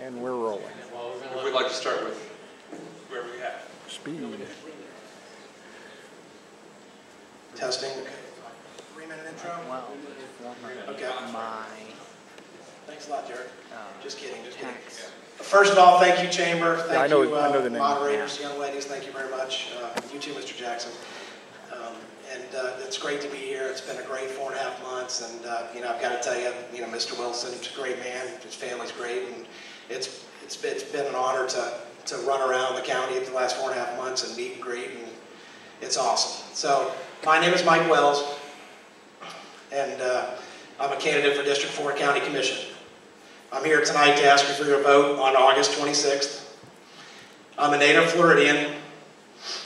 And we're rolling. We'd like to start with wherever we have. Speed. Testing. 3-minute intro? Wow. Okay. My Thanks a lot, Jared. Just kidding. tax. First of all, thank you, Chamber. Thank Yeah, I know you, the name. moderators, young ladies. Thank you very much. You too, Mr. Jackson. It's great to be here. It's been a great 4.5 months, and I've got to tell you, Mr. Wilson's a great man. His family's great, and it's been an honor to run around the county the last 4.5 months and meet and greet, and it's awesome. So my name is Mike Wells, and I'm a candidate for District 4 County Commission. I'm here tonight to ask you for your vote on August 26th. I'm a native Floridian,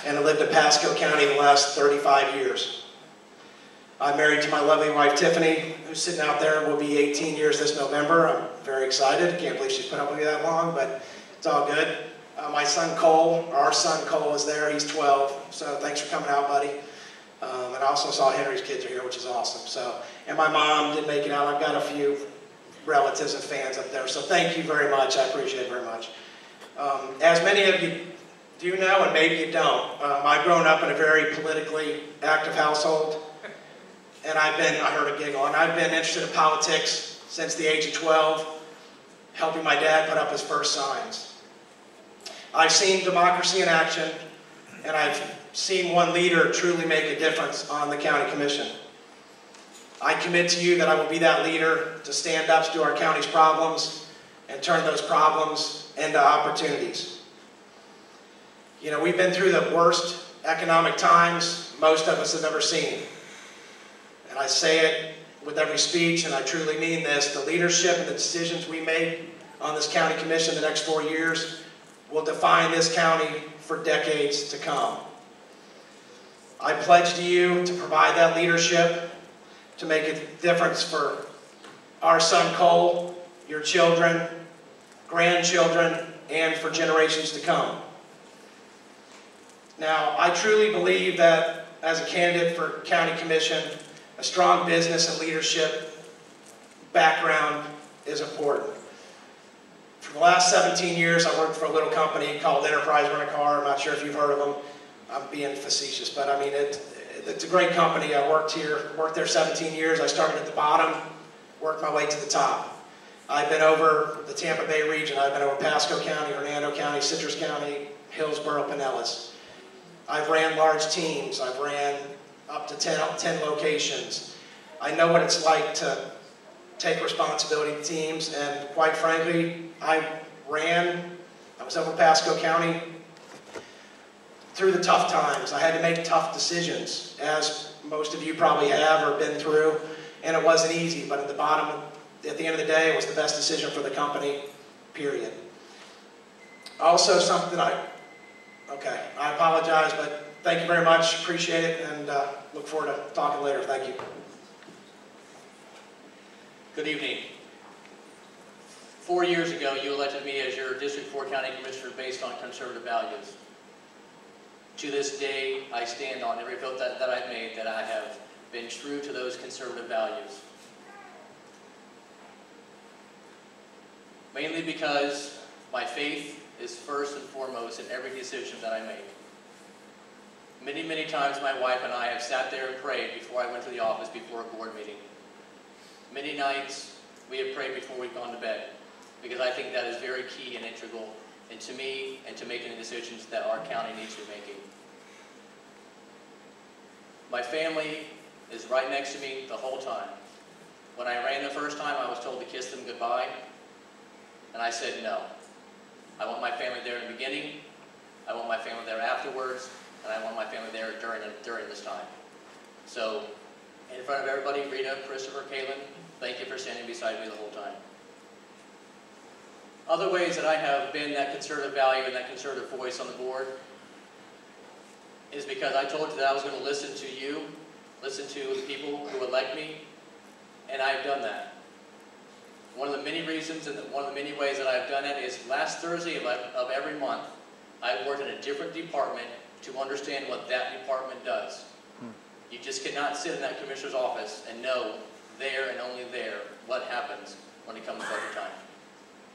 and I lived in Pasco County the last 35 years. I'm married to my lovely wife, Tiffany, who's sitting out there. Will be 18 years this November. I'm very excited. Can't believe she's put up with me that long, but it's all good. My son, Cole, our son, Cole, is there. He's 12, so thanks for coming out, buddy. And I also saw Henry's kids are here, which is awesome. So, and my mom did make it out. I've got a few relatives and fans up there, so thank you very much. I appreciate it very much. As many of you do know, and maybe you don't, I've grown up in a very politically active household, and I heard a giggle, and I've been interested in politics since the age of 12, helping my dad put up his first signs. I've seen democracy in action, and I've seen one leader truly make a difference on the county commission. I commit to you that I will be that leader to stand up to our county's problems and turn those problems into opportunities. We've been through the worst economic times most of us have ever seen. And I say it with every speech, and I truly mean this, the leadership and the decisions we make on this county commission the next 4 years will define this county for decades to come. I pledge to you to provide that leadership, to make a difference for our son Cole, your children, grandchildren, and for generations to come. Now, I truly believe that as a candidate for county commission, a strong business and leadership background is important. For the last 17 years, I worked for a little company called Enterprise Rent-A-Car. I'm not sure if you've heard of them. I'm being facetious, but I mean, it's a great company. I worked there 17 years. I started at the bottom, worked my way to the top. I've been over the Tampa Bay region. I've been over Pasco County, Hernando County, Citrus County, Hillsborough, Pinellas. I've ran large teams. I've ran up to 10 locations. I know what it's like to take responsibility to teams, and quite frankly, I was over Pasco County through the tough times. I had to make tough decisions, as most of you probably have or been through, and it wasn't easy, but at the end of the day, it was the best decision for the company, period. Also something I apologize, but thank you very much, appreciate it, and look forward to talking later. Thank you. Good evening. 4 years ago, you elected me as your District 4 County Commissioner based on conservative values. To this day, I stand on every vote that I've made that I have been true to those conservative values. Mainly because my faith is first and foremost in every decision that I make. Many, many times my wife and I have sat there and prayed before I went to the office before a board meeting. Many nights we have prayed before we've gone to bed, because I think that is very key and integral to me and to making the decisions that our county needs to be making. My family is right next to me the whole time. When I ran the first time, I was told to kiss them goodbye, and I said no. I want my family there in the beginning, I want my family there afterwards, and I want my family there during this time. So, in front of everybody, Rita, Christopher, Kaylin, thank you for standing beside me the whole time. Other ways that I have been that conservative value and that conservative voice on the board is because I told you that I was going to listen to you, listen to the people who elect me, and I've done that. One of the many reasons and one of the many ways that I've done it is last Thursday of every month, I worked in a different department to understand what that department does. You just cannot sit in that commissioner's office and know there and only there what happens when it comes to budget time.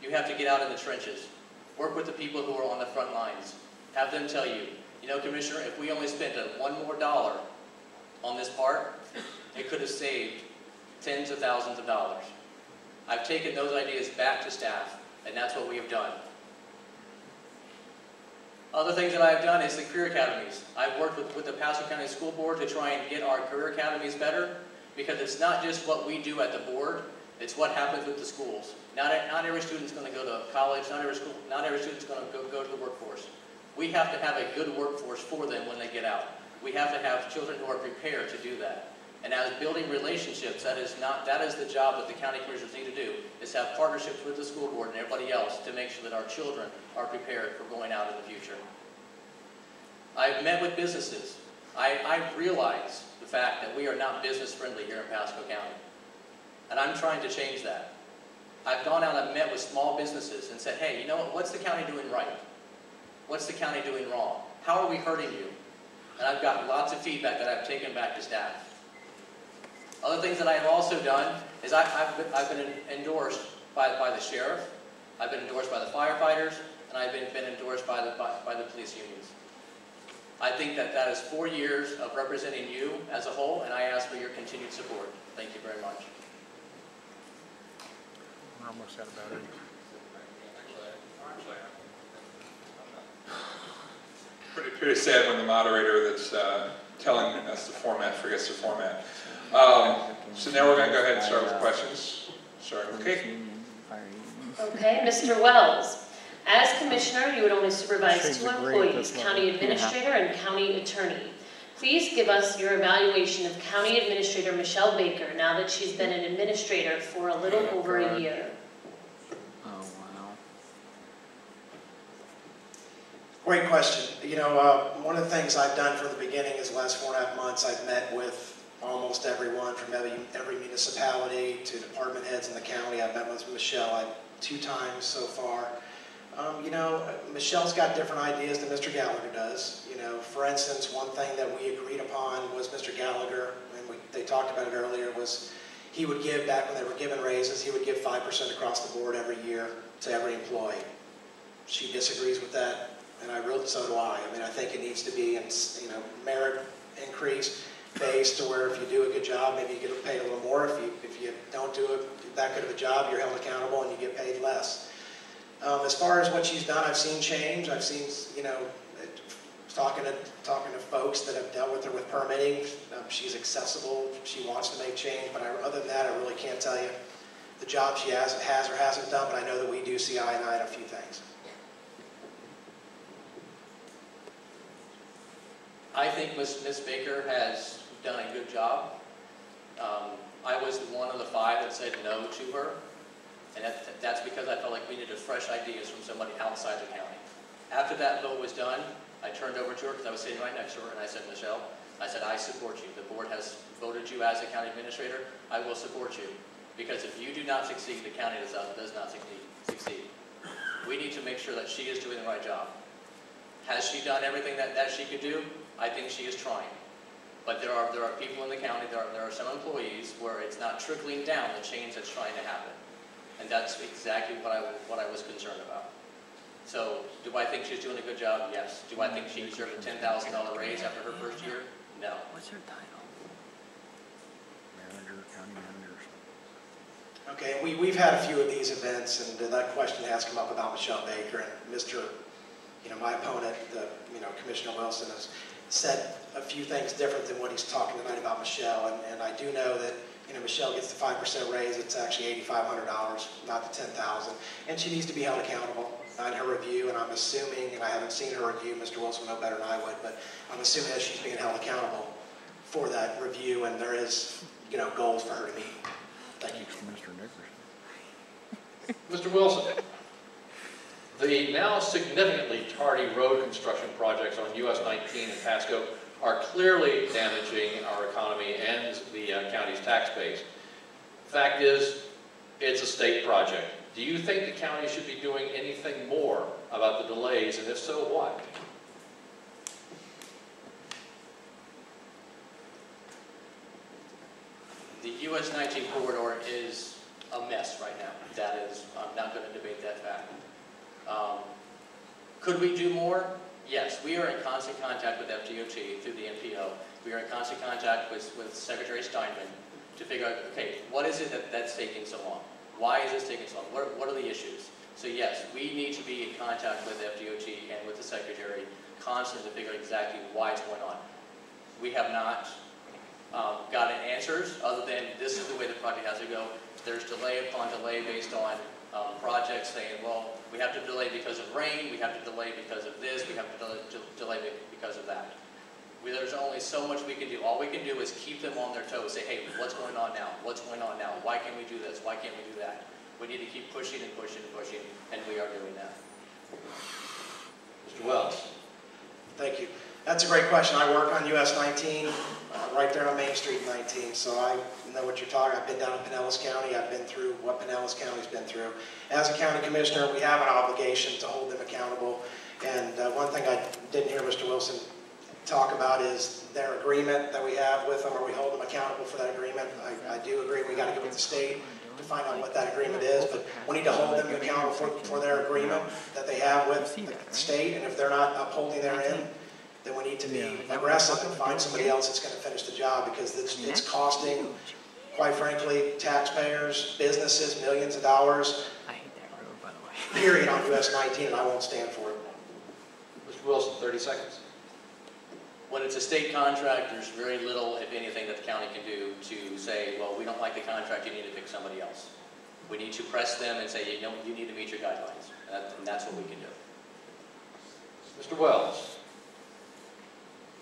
You have to get out in the trenches. Work with the people who are on the front lines. Have them tell you, you know, Commissioner, if we only spent one more dollar on this park, it could have saved tens of thousands of dollars. I've taken those ideas back to staff, and that's what we have done. Other things that I've done is the career academies. I've worked with the Pasco County School Board to try and get our career academies better, because it's not just what we do at the board, it's what happens with the schools. Not every student's going to go to college, not every student's going to go to the workforce. We have to have a good workforce for them when they get out. We have to have children who are prepared to do that. And as building relationships, that is the job that the county commissioners need to do, is have partnerships with the school board and everybody else to make sure that our children are prepared for going out in the future. I've met with businesses. I realize the fact that we are not business friendly here in Pasco County. And I'm trying to change that. I've gone out and met with small businesses and said, hey, you know what, what's the county doing right? What's the county doing wrong? How are we hurting you? And I've got lots of feedback that I've taken back to staff. Other things that I have also done is I've been endorsed by the sheriff, I've been endorsed by the firefighters, and I've been endorsed by the police unions. I think that is 4 years of representing you as a whole, and I ask for your continued support. Thank you very much. We're almost out about it. Pretty sad when the moderator that's telling us the format forgets the format. So now we're going to go ahead and start with questions. Starting with Kate. Okay, Mr. Wells. As commissioner, you would only supervise 2 employees, county administrator and county attorney. Please give us your evaluation of County Administrator Michelle Baker now that she's been an administrator for a little over a year. Oh, wow. Great question. You know, one of the things I've done from the beginning is the last 4.5 months I've met with almost everyone from every municipality to department heads in the county. I've met with Michelle 2 times so far. You know, Michelle's got different ideas than Mr. Gallagher does. You know, for instance, one thing that we agreed upon was Mr. Gallagher, and they talked about it earlier, was he would give, back when they were given raises, he would give 5% across the board every year to every employee. She disagrees with that, and so do I. I mean, I think it needs to be, you know, merit increase based to where if you do a good job, maybe you get paid a little more. If you don't do that good of a job, you're held accountable and you get paid less. As far as what she's done, I've seen change. I've seen, you know, talking to folks that have dealt with her with permitting. She's accessible. She wants to make change. But other than that, I really can't tell you the job she has or hasn't done. But I know that we do see eye and eye on a few things. I think Ms. Baker has done a good job. I was one of the 5 that said no to her. And that's because I felt like we needed fresh ideas from somebody outside the county. After that vote was done, I turned over to her because I was sitting right next to her, and I said, Michelle, I said, I support you. The board has voted you as a county administrator. I will support you. Because if you do not succeed, the county does not succeed. We need to make sure that she is doing the right job. Has she done everything that she could do? I think she is trying. But there are people in the county, there are some employees where it's not trickling down the change that's trying to happen. And that's exactly what I was concerned about. So, do I think she's doing a good job? Yes. Do I think she deserves a $10,000 raise after her first year? No. What's her title? Manager, county managers. Okay, we've had a few of these events, and that question has come up about Michelle Baker, and Mr. You know, my opponent, Commissioner Wilson, has said a few things different than what he's talking tonight about Michelle, and I do know that, you know, Michelle gets the 5% raise. It's actually $8,500, not the $10,000, and she needs to be held accountable on her review. And I'm assuming, and I haven't seen her review, Mr. Wilson will know better than I would, but I'm assuming that she's being held accountable for that review, and there is, you know, goals for her to meet. Thank you, Mr. Nickerson. Mr. Wilson, the now significantly tardy road construction projects on US 19 in Pasco are clearly damaging our economy and the county's tax base. Fact is, it's a state project. Do you think the county should be doing anything more about the delays, and if so, what? The US 19 corridor is a mess right now. That is, I'm not going to debate that fact. Could we do more? Yes, we are in constant contact with FDOT through the MPO. We are in constant contact with Secretary Steinman to figure out, okay, what is it that's taking so long? Why is this taking so long? What are the issues? So yes, we need to be in contact with FDOT and with the Secretary constantly to figure out exactly why it's going on. We have not gotten answers other than this is the way the project has to go. There's delay upon delay based on projects saying, well, we have to delay because of rain, we have to delay because of this, we have to delay because of that. There's only so much we can do. All we can do is keep them on their toes, say, hey, what's going on now? What's going on now? Why can't we do this? Why can't we do that? We need to keep pushing and pushing and pushing, and we are doing that. Mr. Wells. Thank you. That's a great question. I work on US 19, right there on Main Street 19, so I know what you're talking. I've been down in Pinellas County. I've been through what Pinellas County's been through. As a county commissioner, we have an obligation to hold them accountable. And one thing I didn't hear Mr. Wilson talk about is their agreement that we have with them, or we hold them accountable for that agreement. I do agree we got to go with the state to find out what that agreement is, but we need to hold them accountable for their agreement that they have with the state, and if they're not upholding their end, then we need to be aggressive and find somebody else that's going to finish the job, because it's costing, quite frankly, taxpayers, businesses, millions of dollars, I hate that road, by the way. period, on US 19, and I won't stand for it. Mr. Wilson, 30 seconds. When it's a state contract, there's very little, if anything, that the county can do to say, well, we don't like the contract, you need to pick somebody else. We need to press them and say, you need to meet your guidelines, and that's what we can do. Mr. Wells.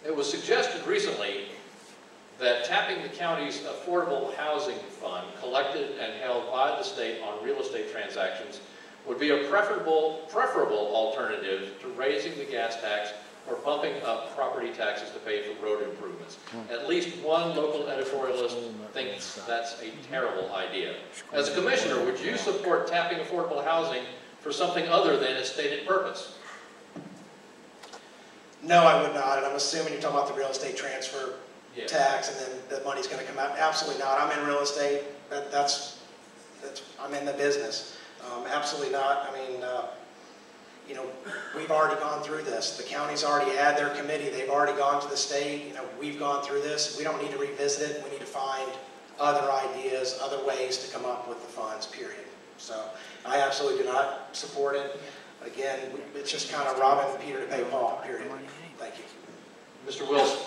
It was suggested recently that tapping the county's affordable housing fund collected and held by the state on real estate transactions would be a preferable alternative to raising the gas tax or bumping up property taxes to pay for road improvements. At least one local editorialist thinks that's a terrible idea. As a commissioner, would you support tapping affordable housing for something other than its stated purpose? No, I would not, and I'm assuming you're talking about the real estate transfer tax, and then the money's going to come out. Absolutely not. I'm in real estate. I'm in the business. Absolutely not. I mean, we've already gone through this. The county's already had their committee. They've already gone to the state. We've gone through this. We don't need to revisit it. We need to find other ideas, other ways to come up with the funds, period. So I absolutely do not support it. Again, it's just kind of robbing Peter to pay Paul, period. Thank you. Mr. Wilson.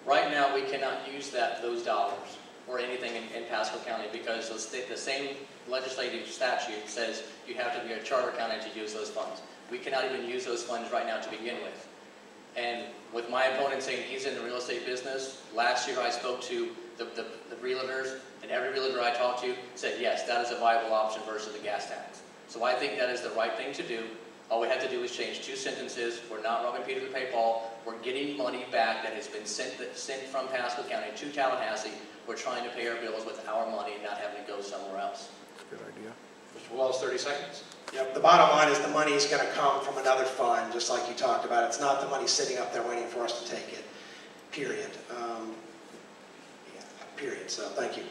Right now, we cannot use those dollars or anything in Pasco County because the same legislative statute says you have to be a charter county to use those funds. We cannot even use those funds right now to begin with. And with my opponent saying he's in the real estate business, last year I spoke to the realtors, and every realtor I talked to said, yes, that is a viable option versus the gas tax. So I think that is the right thing to do. All we have to do is change 2 sentences. We're not robbing Peter to pay Paul. We're getting money back that has been sent from Pasco County to Tallahassee. We're trying to pay our bills with our money and not having to go somewhere else. Good idea. Mr. Wells, 30 seconds. Yep, the bottom line is the money is going to come from another fund, just like you talked about. It's not the money sitting up there waiting for us to take it, period. Period, so thank you.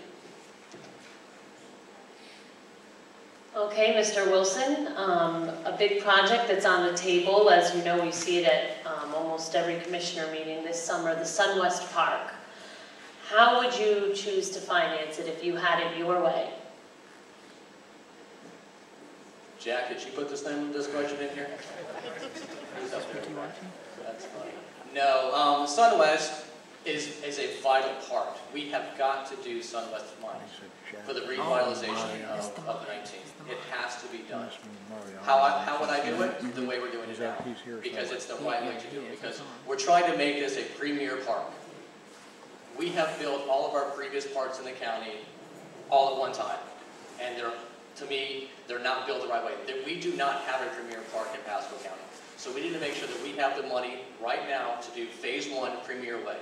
Okay, Mr. Wilson, a big project that's on the table, as you know, we see it at almost every commissioner meeting this summer, the SunWest Park. How would you choose to finance it if you had it your way? Jack, did you put this question in here? He's up there. That's funny. No, SunWest is a vital part. We have got to do SunWest money for the revitalization of the 19th. It has to be done. How would I do it? The way we're doing it now. Because it's the right way to do it. Because we're trying to make this a premier park. We have built all of our previous parks in the county all at one time. And to me, they're not built the right way. We do not have a premier park in Pasco County. So we need to make sure that we have the money right now to do Phase 1 Premier Way.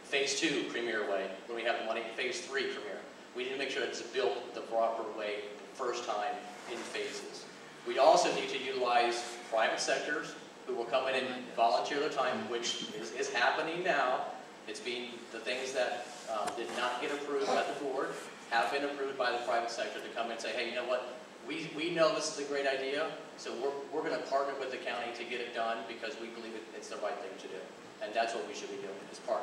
Phase 2 Premier Way, when we have the money, Phase 3 Premier. We need to make sure it's built the proper way the first time in phases. We also need to utilize private sectors who will come in and volunteer their time, which is happening now. It's being the things that did not get approved by the board have been approved by the private sector to come and say, hey, you know what, we know this is a great idea, so we're going to partner with the county to get it done because we believe it's the right thing to do. And that's what we should be doing, is partnering.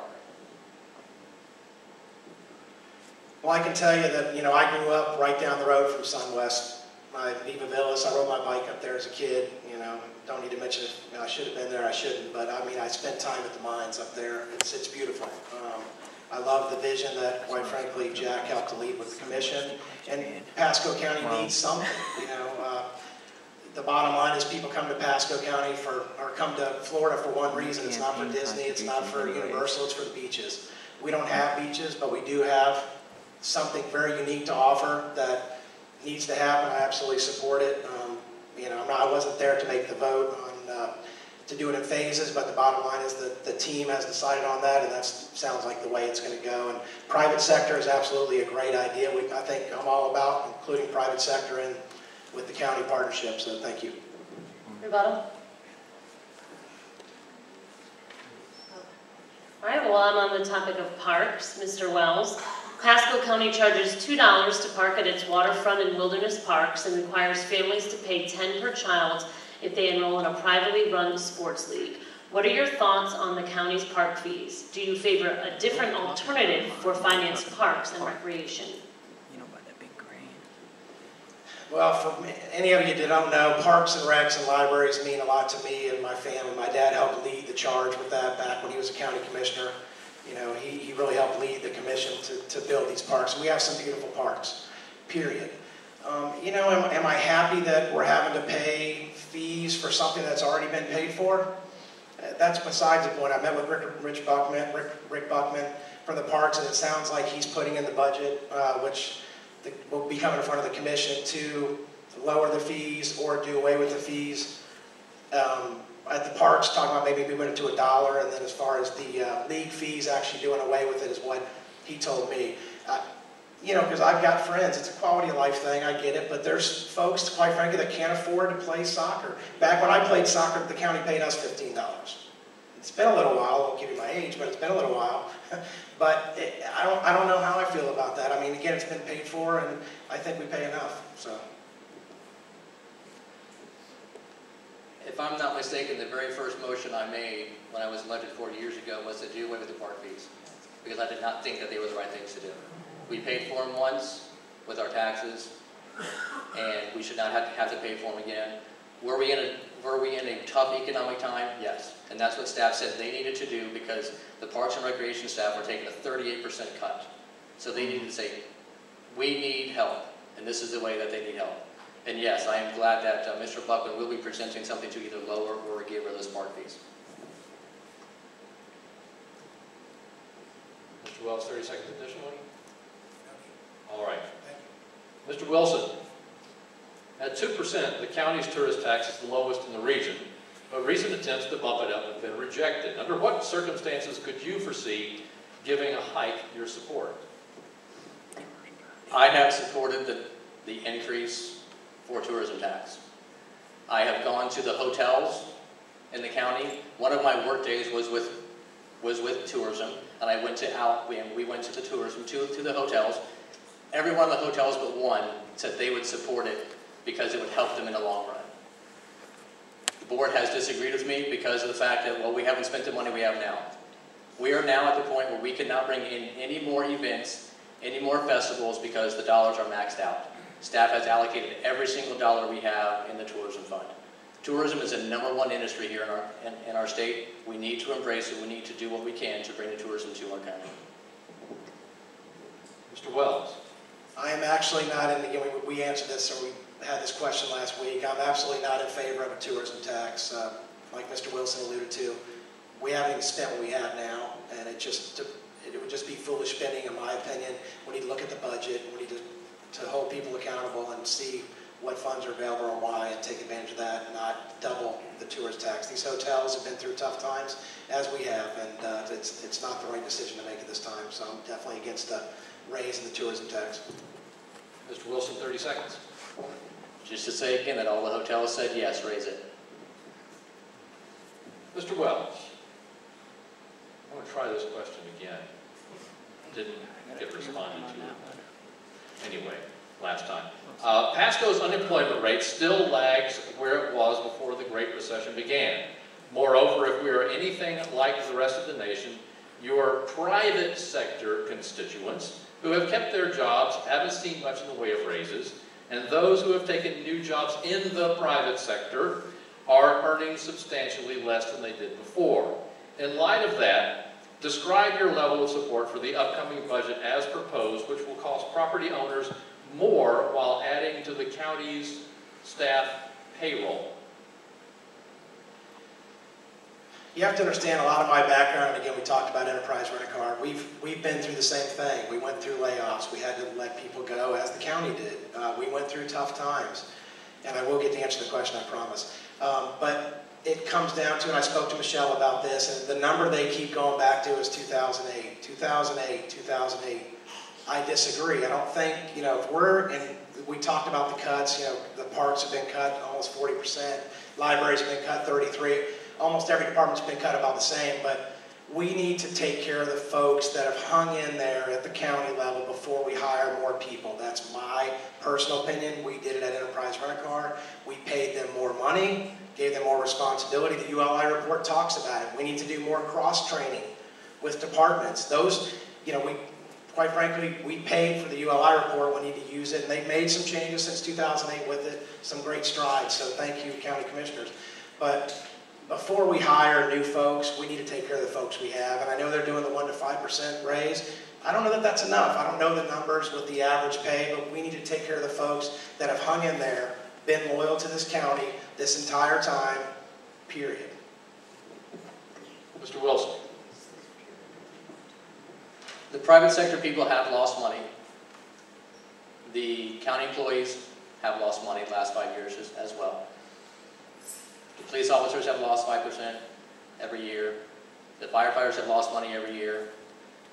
Well, I can tell you that, you know, I grew up right down the road from SunWest. My Viva Villas, I rode my bike up there as a kid, you know. Don't need to mention if I should have been there, I shouldn't, but I mean, I spent time at the mines up there. It's beautiful. I love the vision that, quite frankly, Jack helped to lead with the commission. And Pasco County needs something, you know. The bottom line is people come to Pasco County or come to Florida for one reason. It's not for Disney, it's not for Universal, it's for the beaches. We don't have beaches, but we do have something very unique to offer that needs to happen. I absolutely support it. You know, I wasn't there to make the vote on to do it in phases, but the bottom line is that the team has decided on that, and that sounds like the way it's going to go. And private sector is absolutely a great idea. I think I'm all about including private sector in with the county partnership. So thank you. Rebuttal. All right. Well, I'm on the topic of parks, Mr. Wells. Pasco County charges $2 to park at its waterfront and wilderness parks and requires families to pay $10 per child if they enroll in a privately run sports league. What are your thoughts on the county's park fees? Do you favor a different alternative for financed parks and recreation? You know about that big crane? Well, for any of you that don't know, parks and recs and libraries mean a lot to me and my family. My dad helped lead the charge with that back when he was a county commissioner. You know, he really helped lead the commission to build these parks. And we have some beautiful parks, period. You know, am I happy that we're having to pay fees for something that's already been paid for? That's besides the point. I met with Rick Buckman from the parks, and it sounds like he's putting in the budget, which will be coming in front of the commission to lower the fees or do away with the fees. At the parks, talking about maybe moving it to $1, and then as far as the league fees, actually doing away with it is what he told me. You know, because I've got friends, it's a quality of life thing, I get it, but there's folks, quite frankly, that can't afford to play soccer. Back when I played soccer, the county paid us $15. It's been a little while, I won't give you my age, but it's been a little while. But I don't know how I feel about that. I mean, again, it's been paid for, and I think we pay enough, so. If I'm not mistaken, the very first motion I made when I was elected 40 years ago was to do away with the park fees, because I did not think that they were the right things to do. We paid for them once with our taxes, and we should not have to pay for them again. Were we in a tough economic time? Yes, and that's what staff said they needed to do, because the Parks and Recreation staff were taking a 38% cut. So they needed to say, we need help, and this is the way that they need help. And yes, I am glad that Mr. Buckman will be presenting something to either lower or get rid of those park fees. Mr. Wells, 30 seconds additionally. All right. Mr. Wilson, at 2%, the county's tourist tax is the lowest in the region, but recent attempts to bump it up have been rejected. Under what circumstances could you foresee giving a hike your support? I have supported the increase for tourism tax. I have gone to the hotels in the county. One of my work days was with tourism, and I went we went to the tourism, to the hotels. Every one of the hotels but one said they would support it because it would help them in the long run. The board has disagreed with me because of the fact that, well, we haven't spent the money we have now. We are now at the point where we cannot bring in any more events, any more festivals, because the dollars are maxed out. Staff has allocated every single dollar we have in the tourism fund. Tourism is the #1 industry here in our state. We need to embrace it. We need to do what we can to bring the tourism to our county. Mr. Wells. I am actually not in, again, we answered this, or we had this question last week. I'm absolutely not in favor of a tourism tax. Like Mr. Wilson alluded to, we haven't even spent what we have now, and it would just be foolish spending, in my opinion. We need to look at the budget. We need to hold people accountable and see what funds are available and why, and take advantage of that, and not double the tourist tax. These hotels have been through tough times, as we have, and it's not the right decision to make at this time. So I'm definitely against the raise in the tourism tax. Mr. Wilson, 30 seconds. Just to say again that all the hotels said yes, raise it. Mr. Wells, I'm going to try this question again. Didn't get responded to. anyway, last time. Pasco's unemployment rate still lags where it was before the Great Recession began. Moreover, if we are anything like the rest of the nation, your private sector constituents who have kept their jobs haven't seen much in the way of raises, and those who have taken new jobs in the private sector are earning substantially less than they did before. In light of that, describe your level of support for the upcoming budget as proposed, which will cost property owners more while adding to the county's staff payroll. You have to understand a lot of my background. Again, we talked about enterprise rent-a-car. We've been through the same thing. We went through layoffs. We had to let people go, as the county did. We went through tough times, and I will get to answer the question, I promise. But it comes down to, and I spoke to Michelle about this, and the number they keep going back to is 2008, 2008, 2008. I disagree. I don't think, if we talked about the cuts, the parks have been cut almost 40%, libraries have been cut 33%. Almost every department's been cut about the same, but we need to take care of the folks that have hung in there at the county level before we hire more people. That's my personal opinion. We did it at Enterprise Rent-A-Car. We paid them more money, gave them more responsibility. The ULI report talks about it. We need to do more cross-training with departments. Those, quite frankly, we paid for the ULI report. We need to use it, and they've made some changes since 2008 with it, some great strides, so thank you, county commissioners. But before we hire new folks, we need to take care of the folks we have. And I know they're doing the 1% to 5% raise. I don't know that that's enough. I don't know the numbers with the average pay, but we need to take care of the folks that have hung in there, been loyal to this county this entire time, period. Mr. Wilson. The private sector people have lost money. The county employees have lost money the last 5 years as well. The police officers have lost 5% every year. The firefighters have lost money every year.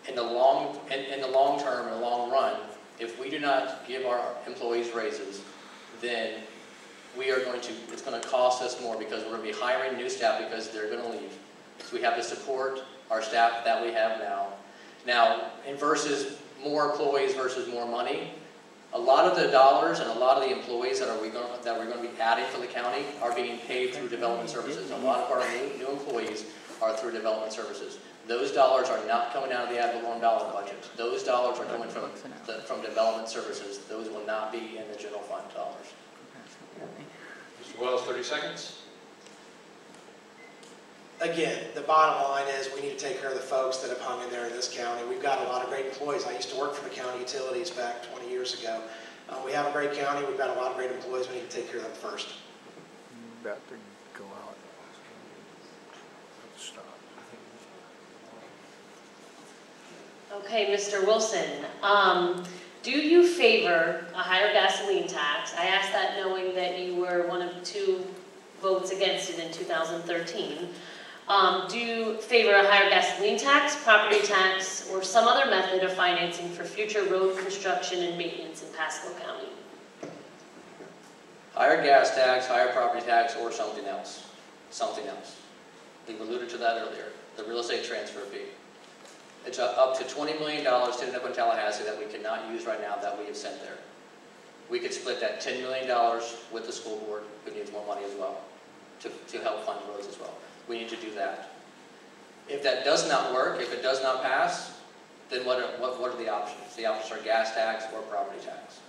In the long term, in the long run, if we do not give our employees raises, then it's going to cost us more, because we're going to be hiring new staff because they're going to leave. So we have to support our staff that we have now. Now, versus more employees versus more money, a lot of the dollars and a lot of the employees that we're going to be adding for the county are being paid through development services. A lot of our new employees are through development services. Those dollars are not coming out of the ad valorem dollar budget. Those dollars are coming from development services. Those will not be in the general fund dollars. Mr. Wells, 30 seconds. Again, the bottom line is we need to take care of the folks that have hung in there in this county. We've got a lot of great employees. I used to work for the county utilities back 20 years ago. We have a great county. We've got a lot of great employees. We need to take care of them first. About to go out. Stop. Okay, Mr. Wilson, do you favor a higher gasoline tax? I asked that knowing that you were one of 2 votes against it in 2013. Do you favor a higher gasoline tax, property tax, or some other method of financing for future road construction and maintenance in Pasco County? Higher gas tax, higher property tax, or something else. Something else. We alluded to that earlier. The real estate transfer fee. It's up to $20 million sitting up in Tallahassee that we cannot use right now that we have sent there. We could split that $10 million with the school board, who needs more money as well, to help fund roads as well. We need to do that. If that does not work, if it does not pass, then what are the options? The options are gas tax or property tax.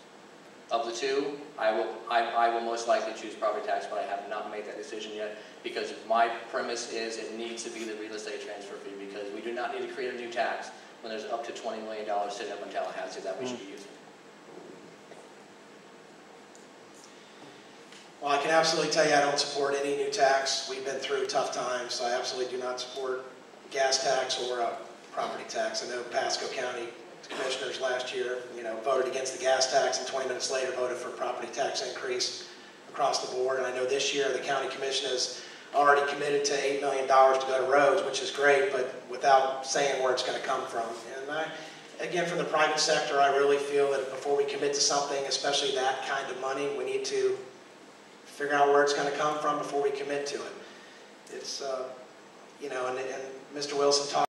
Of the 2, I will most likely choose property tax, but I have not made that decision yet, because my premise is it needs to be the real estate transfer fee, because we do not need to create a new tax when there's up to $20 million sitting up in Tallahassee that we should be using. Well, I can absolutely tell you I don't support any new tax. We've been through tough times, so I absolutely do not support gas tax or a property tax. I know Pasco County commissioners last year, voted against the gas tax, and 20 minutes later voted for a property tax increase across the board. And I know this year the county commission has already committed to $8 million to go to roads, which is great, but without saying where it's going to come from. And again, from the private sector, I really feel that before we commit to something, especially that kind of money, we need to figure out where it's going to come from before we commit to it. It's, and Mr. Wilson talked